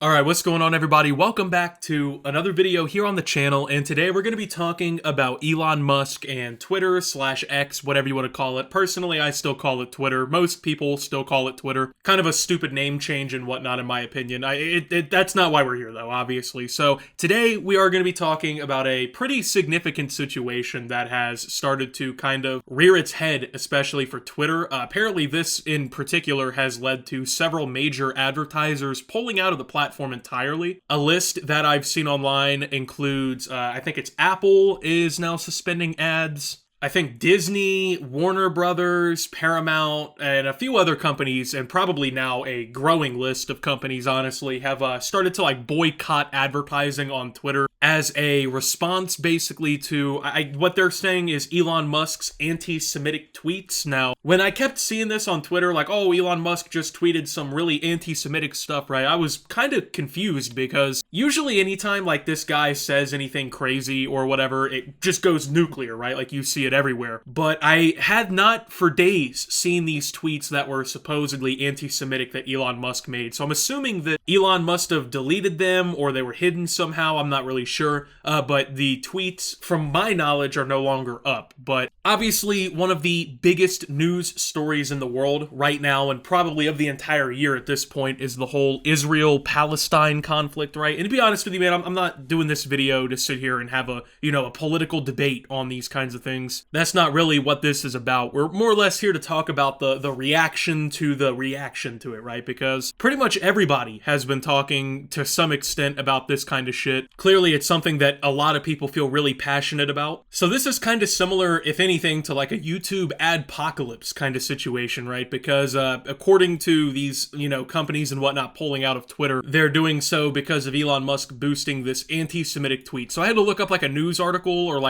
Alright, what's going on everybody? Welcome back to another video here on the channel, and today we're going to be talking about Elon Musk and Twitter slash X, whatever you want to call it. Personally, I still call it Twitter. Most people still call it Twitter. Kind of a stupid name change and whatnot in my opinion. That's not why we're here though, obviously. So today we are going to be talking about a pretty significant situation that has started to kind of rear its head, especially for Twitter. Apparently this in particular has led to several major advertisers pulling out of the platform entirely. A list that I've seen online includes, I think it's Apple is now suspending ads. I think Disney, Warner Brothers, Paramount, and a few other companies, and probably now a growing list of companies, honestly, have started to boycott advertising on Twitter as a response basically to what they're saying is Elon Musk's anti-Semitic tweets. Now, when I kept seeing this on Twitter, oh, Elon Musk just tweeted some really anti-Semitic stuff, right? I was kind of confused because usually anytime this guy says anything crazy or whatever, it just goes nuclear, right? You see it everywhere. But I had not for days seen these tweets that were supposedly anti-Semitic that Elon Musk made. So I'm assuming that Elon must have deleted them or they were hidden somehow. I'm not really sure. But the tweets, from my knowledge, are no longer up. But obviously, one of the biggest news stories in the world right now, and probably of the entire year at this point, is the whole Israel-Palestine conflict, right? And to be honest with you, man, I'm not doing this video to sit here and have a political debate on these kinds of things. That's not really what this is about. We're more or less here to talk about the reaction to the reaction to it, right? Because pretty much everybody has been talking to some extent about this kind of shit. Clearly, it's something that a lot of people feel really passionate about. So this is kind of similar, if anything, to a YouTube adpocalypse kind of situation, right? Because according to these, companies and whatnot pulling out of Twitter, they're doing so because of Elon Musk boosting this anti-Semitic tweet. So I had to look up a news article or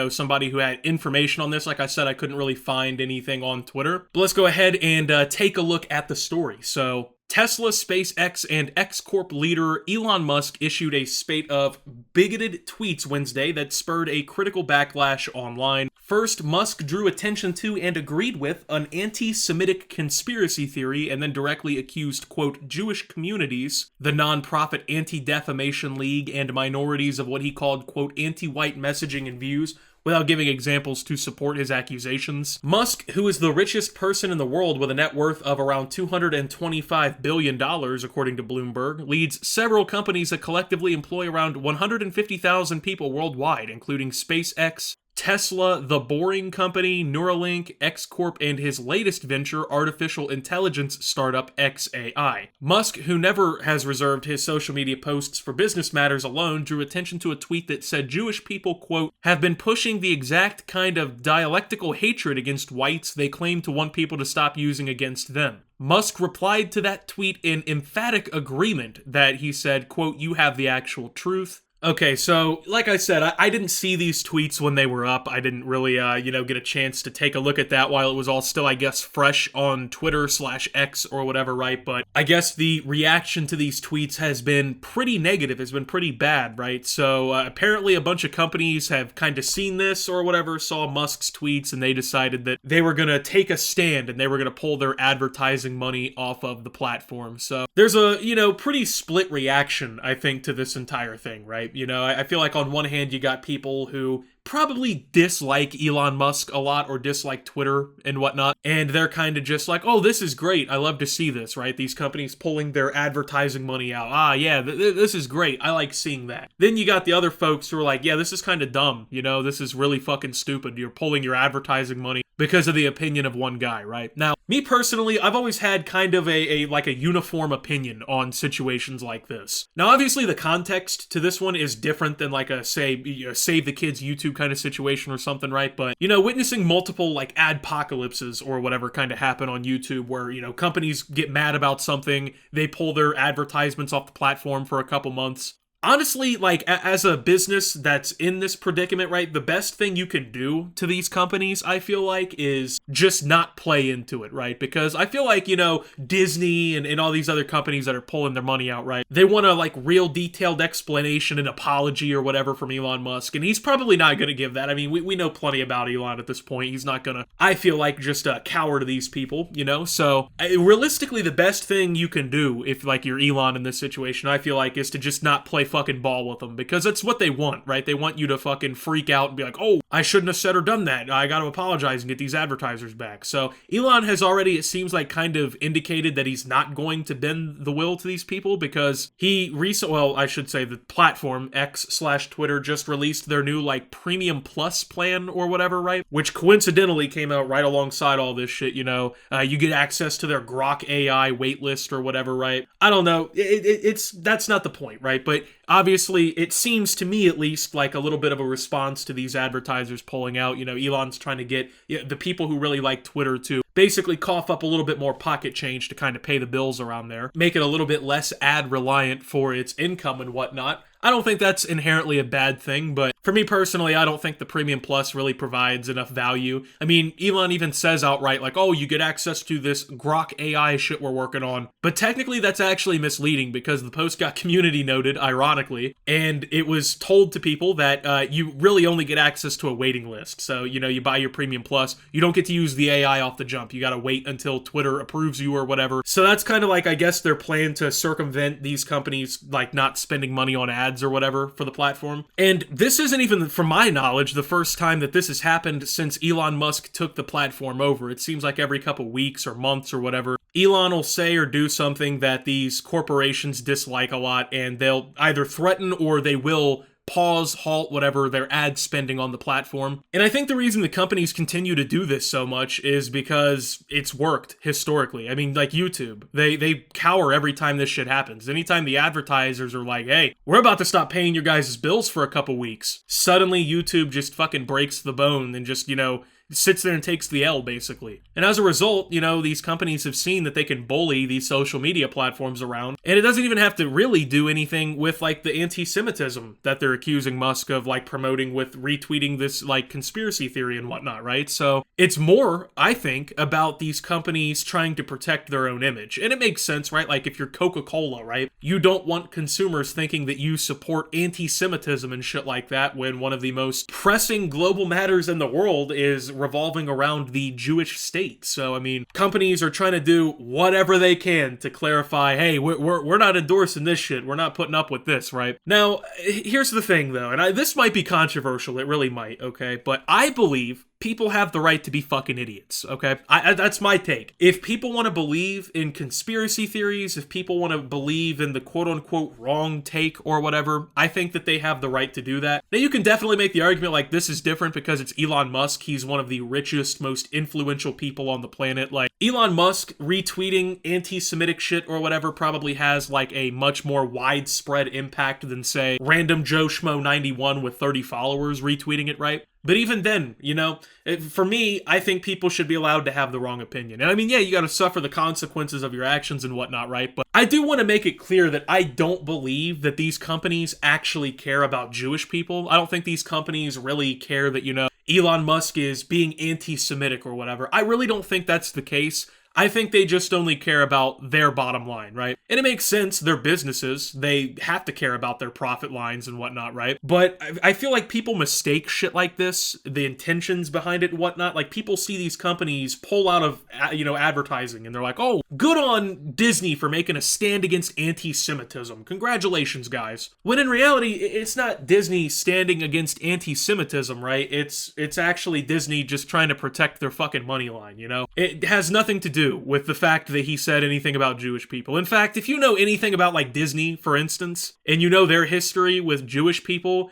somebody who had information on this. Like I said, I couldn't really find anything on Twitter. But let's go ahead and take a look at the story. So Tesla, SpaceX, and X-Corp leader Elon Musk issued a spate of bigoted tweets Wednesday that spurred a critical backlash online. First, Musk drew attention to and agreed with an anti-Semitic conspiracy theory and then directly accused, quote, Jewish communities, the nonprofit Anti-Defamation League, and minorities of what he called, quote, anti-white messaging and views, without giving examples to support his accusations. Musk, who is the richest person in the world with a net worth of around $225 billion, according to Bloomberg, leads several companies that collectively employ around 150,000 people worldwide, including SpaceX, Tesla, The Boring Company, Neuralink, X-Corp, and his latest venture, artificial intelligence startup xAI. Musk, who never has reserved his social media posts for business matters alone, drew attention to a tweet that said Jewish people, quote, have been pushing the exact kind of dialectical hatred against whites they claim to want people to stop using against them. Musk replied to that tweet in emphatic agreement that he said, quote, you have the actual truth. Okay, so, like I said, I didn't see these tweets when they were up. I didn't really, get a chance to take a look at that while it was all still, I guess, fresh on Twitter / X or whatever, right? But I guess the reaction to these tweets has been pretty negative, has been pretty bad, right? So, apparently a bunch of companies have kind of seen this or whatever, saw Musk's tweets, and they decided that they were gonna take a stand and they were gonna pull their advertising money off of the platform. So, there's a, pretty split reaction, I think, to this entire thing, right? I feel like on one hand, you got people who probably dislike Elon Musk a lot or dislike Twitter and whatnot, and they're kind of just like, oh, this is great. I love to see this, right? These companies pulling their advertising money out. Yeah, this is great. I like seeing that. Then you got the other folks who are like, yeah, this is kind of dumb. This is really fucking stupid. You're pulling your advertising money because of the opinion of one guy, right? Now, me personally, I've always had kind of a uniform opinion on situations like this. Now, obviously, the context to this one is different than a, say, Save the Kids YouTube kind of situation or something, right? But, witnessing multiple, adpocalypses or whatever kind of happen on YouTube where, companies get mad about something, they pull their advertisements off the platform for a couple months, honestly, like, as a business that's in this predicament, right, the best thing you can do to these companies, I feel like, is just not play into it, right? Because I feel like, Disney and all these other companies that are pulling their money out, right, they want a, like, real detailed explanation and apology or whatever from Elon Musk, and he's probably not going to give that. I mean, we know plenty about Elon at this point. He's not going to, I feel like, just cower to these people, So, realistically, the best thing you can do if, like, you're Elon in this situation, I feel like, is to just not play fucking ball with them, because that's what they want, right? They want you to fucking freak out and be like, oh, I shouldn't have said or done that. I gotta apologize and get these advertisers back. So Elon has already, it seems like, kind of indicated that he's not going to bend the will to these people, because he I should say the platform X/Twitter just released their new, like, Premium Plus plan or whatever, right? Which coincidentally came out right alongside all this shit, you get access to their Grok AI waitlist or whatever, right? I don't know. That's not the point, right? But obviously, it seems to me, at least, like a little bit of a response to these advertisers pulling out. Elon's trying to get the people who really like Twitter to basically cough up a little bit more pocket change to kind of pay the bills around there, make it a little bit less ad reliant for its income and whatnot. I don't think that's inherently a bad thing, but for me personally, I don't think the Premium Plus really provides enough value. I mean, Elon even says outright, like, oh, you get access to this Grok AI shit we're working on. But technically, that's actually misleading, because the post got community noted, ironically, and it was told to people that you really only get access to a waiting list. So, you buy your Premium Plus, you don't get to use the AI off the jump. You gotta wait until Twitter approves you or whatever. So that's kind of like, I guess, their plan to circumvent these companies, like, not spending money on ads or whatever for the platform. And this isn't even, from my knowledge, the first time that this has happened since Elon Musk took the platform over. It seems like every couple weeks or months or whatever, Elon will say or do something that these corporations dislike a lot, and they'll either threaten or they will pause, halt, whatever, their ad spending on the platform. And I think the reason the companies continue to do this so much is because it's worked historically. I mean, like YouTube, they cower every time this shit happens. Anytime the advertisers are like, hey, we're about to stop paying your guys' bills for a couple weeks, suddenly YouTube just fucking breaks the bone and just, sits there and takes the L, basically. And as a result, these companies have seen that they can bully these social media platforms around, and it doesn't even have to really do anything with, like, the anti-Semitism that they're accusing Musk of, like, promoting with retweeting this, like, conspiracy theory and whatnot, right? So it's more, I think, about these companies trying to protect their own image. And it makes sense, right? Like, if you're Coca-Cola, right? You don't want consumers thinking that you support anti-Semitism and shit like that, when one of the most pressing global matters in the world is revolving around the Jewish state. So, I mean, companies are trying to do whatever they can to clarify, hey, we're not endorsing this shit. We're not putting up with this, right? Now, here's the thing, though, and this might be controversial. It really might, okay? But I believe people have the right to be fucking idiots, okay? That's my take. If people want to believe in conspiracy theories, if people want to believe in the quote-unquote wrong take or whatever, I think that they have the right to do that. Now, you can definitely make the argument like this is different because it's Elon Musk. He's one of the richest, most influential people on the planet. Like, Elon Musk retweeting anti-Semitic shit or whatever probably has, like, a much more widespread impact than, say, random Joe Schmo 91 with 30 followers retweeting it, right? But even then, for me, I think people should be allowed to have the wrong opinion. And I mean, yeah, you got to suffer the consequences of your actions and whatnot, right? But I do want to make it clear that I don't believe that these companies actually care about Jewish people. I don't think these companies really care that, Elon Musk is being anti-Semitic or whatever. I really don't think that's the case. I think they just only care about their bottom line, right? And it makes sense. They're businesses. They have to care about their profit lines and whatnot, right? But I feel like people mistake shit like this, the intentions behind it and whatnot. Like, people see these companies pull out of, advertising, and they're like, oh, good on Disney for making a stand against anti-Semitism. Congratulations, guys. When in reality, it's not Disney standing against anti-Semitism, right? It's actually Disney just trying to protect their fucking money line, It has nothing to do with the fact that he said anything about Jewish people. In fact, if you know anything about, like, Disney, for instance, and you know their history with Jewish people,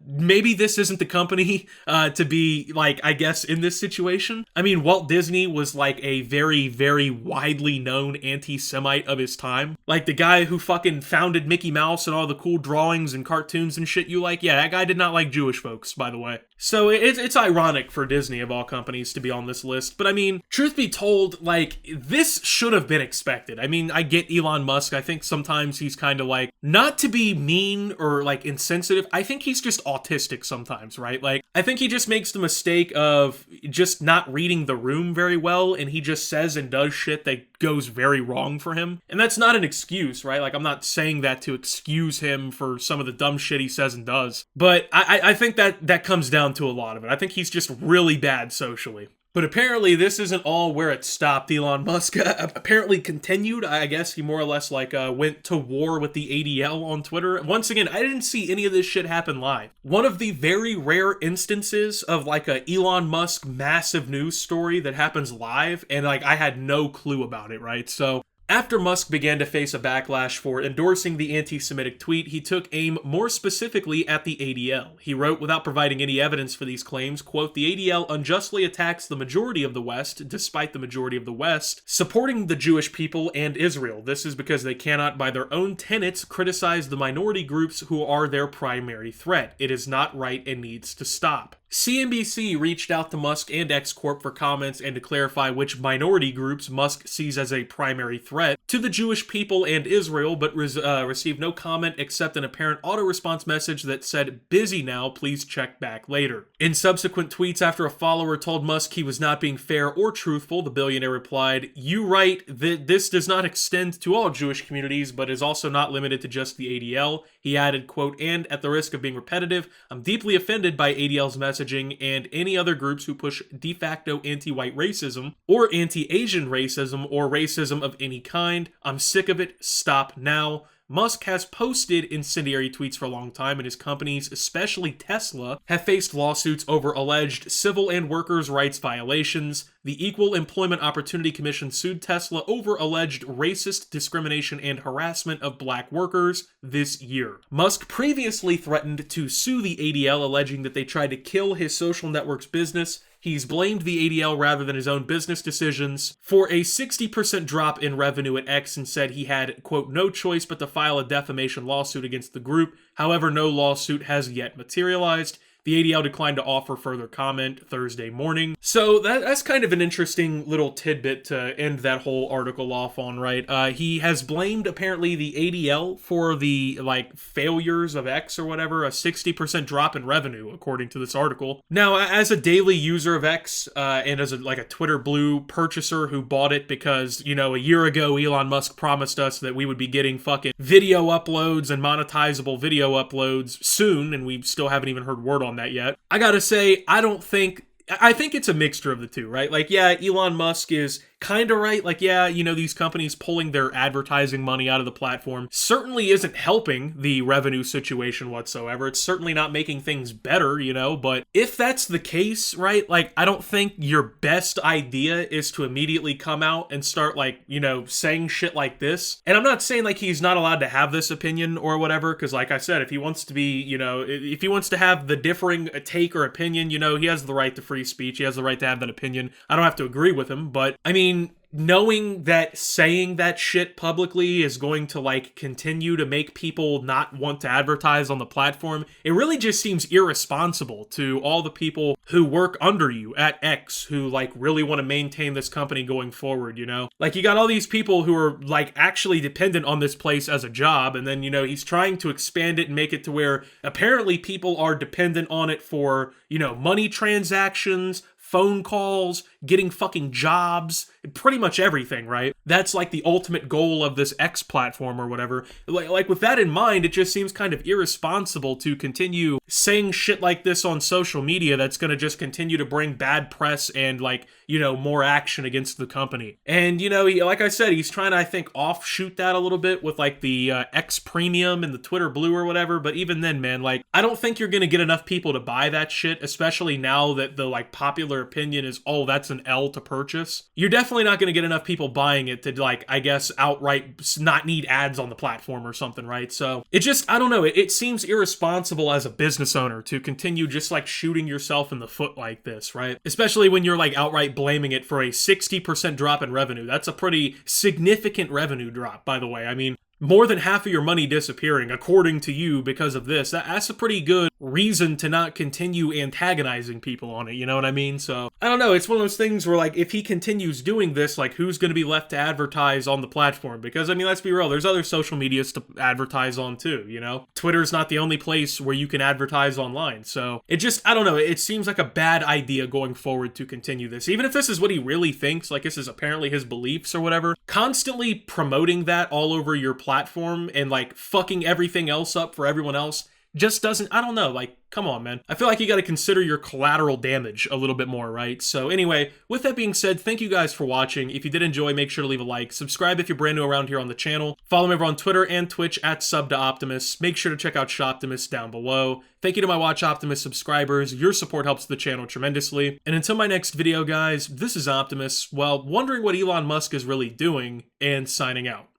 maybe this isn't the company to be, like, I guess, in this situation. I mean, Walt Disney was like a very, very widely known anti-Semite of his time. Like, the guy who fucking founded Mickey Mouse and all the cool drawings and cartoons and shit you like, yeah, that guy did not like Jewish folks, by the way. So it's ironic for Disney, of all companies, to be on this list. But I mean, truth be told, like, this should have been expected. I mean, I get Elon Musk. I think sometimes he's kind of like, not to be mean or like insensitive, I think he's just autistic sometimes, right? Like, I think he just makes the mistake of just not reading the room very well, and he just says and does shit that goes very wrong for him. And that's not an excuse, right? Like, I'm not saying that to excuse him for some of the dumb shit he says and does. But I think that comes down to a lot of it. I think he's just really bad socially. But apparently this isn't all where it stopped. Elon Musk apparently continued. I guess he more or less like went to war with the ADL on Twitter. Once again, I didn't see any of this shit happen live. One of the very rare instances of like a Elon Musk massive news story that happens live, and like I had no clue about it, right? So after Musk began to face a backlash for endorsing the anti-Semitic tweet, he took aim more specifically at the ADL. He wrote, without providing any evidence for these claims, quote, "The ADL unjustly attacks the majority of the West, despite the majority of the West, supporting the Jewish people and Israel. This is because they cannot, by their own tenets, criticize the minority groups who are their primary threat. It is not right and needs to stop." CNBC reached out to Musk and X Corp for comments and to clarify which minority groups Musk sees as a primary threat to the Jewish people and Israel, but received no comment except an apparent auto-response message that said, "Busy now, please check back later." In subsequent tweets after a follower told Musk he was not being fair or truthful, the billionaire replied, "You write that this does not extend to all Jewish communities, but is also not limited to just the ADL." He added, quote, "And at the risk of being repetitive, I'm deeply offended by ADL's messaging and any other groups who push de facto anti-white racism or anti-Asian racism or racism of any kind. I'm sick of it. Stop now." Musk has posted incendiary tweets for a long time, and his companies, especially Tesla, have faced lawsuits over alleged civil and workers' rights violations. The Equal Employment Opportunity Commission sued Tesla over alleged racist discrimination and harassment of black workers this year. Musk previously threatened to sue the ADL, alleging that they tried to kill his social network's business. He's blamed the ADL rather than his own business decisions for a 60% drop in revenue at X and said he had, quote, "no choice but to file a defamation lawsuit against the group." However, no lawsuit has yet materialized. The ADL declined to offer further comment Thursday morning. So that's kind of an interesting little tidbit to end that whole article off on, right? He has blamed, apparently, the ADL for the, like, failures of X or whatever, a 60% drop in revenue, according to this article. Now, as a daily user of X, and as a Twitter Blue purchaser who bought it because, you know, a year ago, Elon Musk promised us that we would be getting fucking video uploads and monetizable video uploads soon, and we still haven't even heard word on that yet. I gotta say, I think it's a mixture of the two, right? Like, yeah, Elon Musk is kind of right. Like, yeah, you know, these companies pulling their advertising money out of the platform certainly isn't helping the revenue situation whatsoever. It's certainly not making things better, you know, but if that's the case, right, like, I don't think your best idea is to immediately come out and start, like, you know, saying shit like this. And I'm not saying, like, he's not allowed to have this opinion or whatever, because, like I said, if he wants to be, you know, if he wants to have the differing take or opinion, you know, he has the right to free speech. He has the right to have that opinion. I don't have to agree with him, but, I mean, knowing that saying that shit publicly is going to, like, continue to make people not want to advertise on the platform, it really just seems irresponsible to all the people who work under you at X who, like, really want to maintain this company going forward, you know? Like, you got all these people who are, like, actually dependent on this place as a job, and then, you know, he's trying to expand it and make it to where apparently people are dependent on it for, you know, money transactions, phone calls, getting fucking jobs, pretty much everything, right? That's like the ultimate goal of this X platform or whatever. Like with that in mind, it just seems kind of irresponsible to continue saying shit like this on social media that's going to just continue to bring bad press and, like, you know, more action against the company. And, you know, like I said, he's trying to, I think, offshoot that a little bit with, like, the X Premium and the Twitter Blue or whatever. But even then, man, like, I don't think you're going to get enough people to buy that shit, especially now that the, like, popular opinion is, oh, that's an L to purchase, you're definitely not going to get enough people buying it to, like, I guess, outright not need ads on the platform or something, right? So it just, I don't know, it seems irresponsible as a business owner to continue just like shooting yourself in the foot like this, right? Especially when you're like outright blaming it for a 60% drop in revenue. That's a pretty significant revenue drop, by the way. I mean, more than half of your money disappearing, according to you, because of this. That's a pretty good reason to not continue antagonizing people on it, you know what I mean? So, I don't know, it's one of those things where, like, if he continues doing this, like, who's gonna be left to advertise on the platform? Because, I mean, let's be real, there's other social medias to advertise on too, you know? Twitter's not the only place where you can advertise online, so it just, I don't know, it seems like a bad idea going forward to continue this. Even if this is what he really thinks, like, this is apparently his beliefs or whatever, constantly promoting that all over your platform and, like, fucking everything else up for everyone else just doesn't, I don't know, like, come on, man. I feel like you gotta consider your collateral damage a little bit more, right? So anyway, with that being said, thank you guys for watching. If you did enjoy, make sure to leave a like. Subscribe if you're brand new around here on the channel. Follow me over on Twitter and Twitch at @SubToOptimus. Make sure to check out Shoptimus down below. Thank you to my Watch Optimus subscribers. Your support helps the channel tremendously. And until my next video, guys, this is Optimus, well, wondering what Elon Musk is really doing, and signing out.